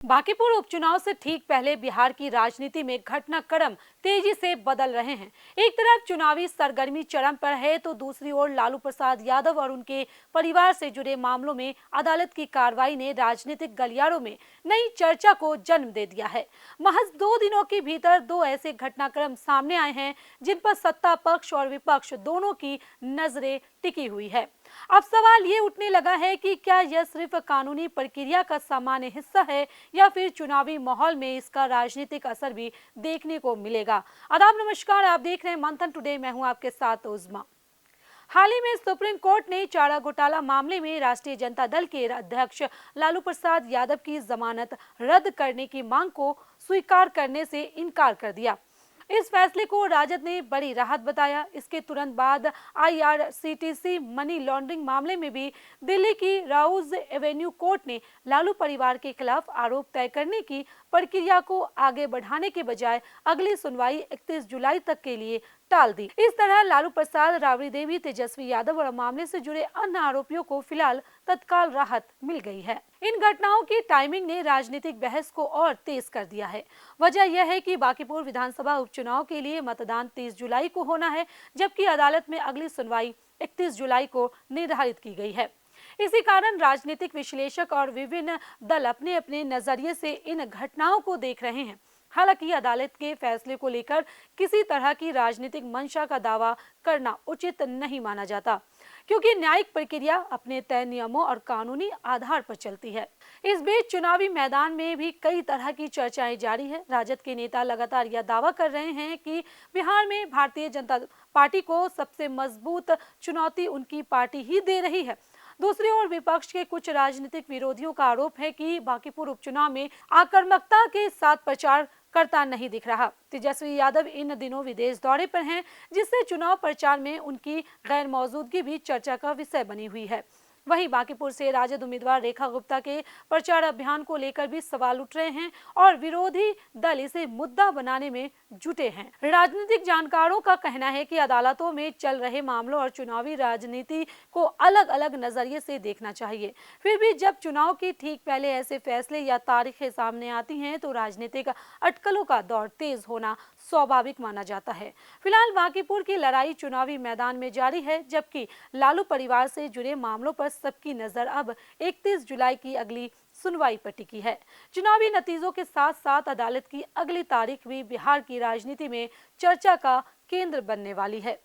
बांकीपुर उपचुनाव से ठीक पहले बिहार की राजनीति में घटनाक्रम तेजी से बदल रहे हैं। एक तरफ चुनावी सरगर्मी चरम पर है तो दूसरी ओर लालू प्रसाद यादव और उनके परिवार से जुड़े मामलों में अदालत की कार्रवाई ने राजनीतिक गलियारों में नई चर्चा को जन्म दे दिया है। महज 2 दिनों के भीतर 2 ऐसे घटनाक्रम सामने आए हैं जिन पर सत्ता पक्ष और विपक्ष दोनों की नजरें टिकी हुई है। अब सवाल ये उठने लगा है कि क्या यह सिर्फ कानूनी प्रक्रिया का सामान्य हिस्सा है या फिर चुनावी माहौल में इसका राजनीतिक असर भी देखने को मिलेगा। आदाब नमस्कार, आप देख रहे हैं मंथन टुडे, मैं हूं आपके साथ उज़मा। हाल ही में सुप्रीम कोर्ट ने चारा घोटाला मामले में राष्ट्रीय जनता दल के अध्यक्ष लालू प्रसाद यादव की जमानत रद्द करने की मांग को स्वीकार करने से इनकार कर दिया। इस फैसले को राजद ने बड़ी राहत बताया। इसके तुरंत बाद आईआरसीटीसी मनी लॉन्ड्रिंग मामले में भी दिल्ली की राउज एवेन्यू कोर्ट ने लालू परिवार के खिलाफ आरोप तय करने की प्रक्रिया को आगे बढ़ाने के बजाय अगली सुनवाई 31 जुलाई तक के लिए टाल दी। इस तरह लालू प्रसाद, राबड़ी देवी, तेजस्वी यादव और मामले से जुड़े अन्य आरोपियों को फिलहाल तत्काल राहत मिल गई है। इन घटनाओं की टाइमिंग ने राजनीतिक बहस को और तेज कर दिया है। वजह यह है कि बांकीपुर विधानसभा उपचुनाव के लिए मतदान 30 जुलाई को होना है, जबकि अदालत में अगली सुनवाई 31 जुलाई को निर्धारित की गई है। इसी कारण राजनीतिक विश्लेषक और विभिन्न दल अपने अपने नजरिए से इन घटनाओं को देख रहे हैं। हालांकि अदालत के फैसले को लेकर किसी तरह की राजनीतिक मंशा का दावा करना उचित नहीं माना जाता, क्योंकि न्यायिक प्रक्रिया अपने तय नियमों और कानूनी आधार पर चलती है। इस बीच चुनावी मैदान में भी कई तरह की चर्चाएं जारी है। राजद के नेता लगातार यह दावा कर रहे हैं कि बिहार में भारतीय जनता पार्टी को सबसे मजबूत चुनौती उनकी पार्टी ही दे रही है। दूसरी ओर विपक्ष के कुछ राजनीतिक विरोधियों का आरोप है कि बांकीपुर उपचुनाव में आक्रामकता के साथ प्रचार करता नहीं दिख रहा। तेजस्वी यादव इन दिनों विदेश दौरे पर हैं, जिससे चुनाव प्रचार में उनकी गैर मौजूदगी भी चर्चा का विषय बनी हुई है। वहीं बांकीपुर से राजद उम्मीदवार रेखा गुप्ता के प्रचार अभियान को लेकर भी सवाल उठ रहे हैं और विरोधी दल इसे मुद्दा बनाने में जुटे हैं। राजनीतिक जानकारों का कहना है कि अदालतों में चल रहे मामलों और चुनावी राजनीति को अलग अलग नजरिए से देखना चाहिए। फिर भी जब चुनाव के ठीक पहले ऐसे फैसले या तारीखें सामने आती हैं तो राजनीतिक अटकलों का दौर तेज होना स्वाभाविक माना जाता है। फिलहाल बांकीपुर की लड़ाई चुनावी मैदान में जारी है, जबकि लालू परिवार से जुड़े मामलों पर सबकी नजर अब 31 जुलाई की अगली सुनवाई पर टिकी है। चुनावी नतीजों के साथ साथ अदालत की अगली तारीख भी बिहार की राजनीति में चर्चा का केंद्र बनने वाली है।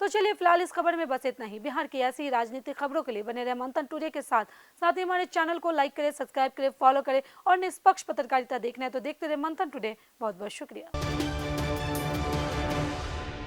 तो चलिए फिलहाल इस खबर में बस इतना ही। बिहार की ऐसी राजनीतिक खबरों के लिए बने रहे मंथन टुडे के साथ ही हमारे चैनल को लाइक करें, सब्सक्राइब करें, फॉलो करें और निष्पक्ष पत्रकारिता देखना है तो देखते रहे मंथन टुडे। बहुत बहुत शुक्रिया।